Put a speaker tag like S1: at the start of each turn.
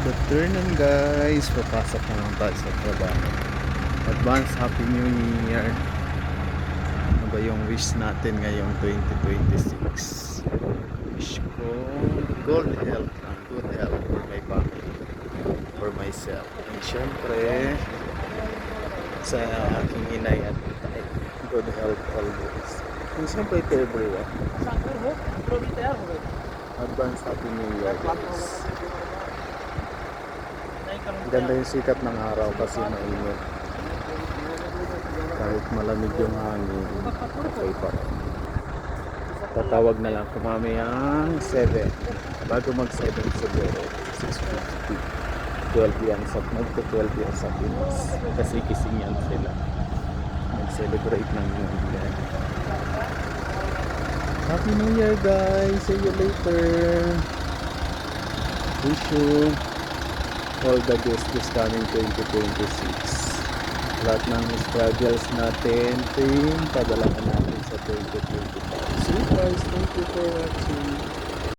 S1: Good afternoon guys, papasok naman tayo sa trabaho. Advance Happy New Year. Ano ba yung wish natin ngayong 2026? Wish ko good health and good health for my family, for myself, and syempre sa aking inay at tatay. Good health always, and syempre to everyone. Advance Happy New Year guys. Ganda yung sikat ng araw kasi mainit. Kahit malamig yung hangin, okay pa rin. Tatawag na lang kumamayang 7. Bago mag 7 siguro, 6:50. 12 yan sa magto 12 yan sa Pinas. Kasi gising yan sila. Mag-celebrate ng New Year. Happy New Year guys! See you later! Wish you all the best this coming 2026. Lahat ng struggles natin, padala natin sa 2025. See you guys, thank you for watching.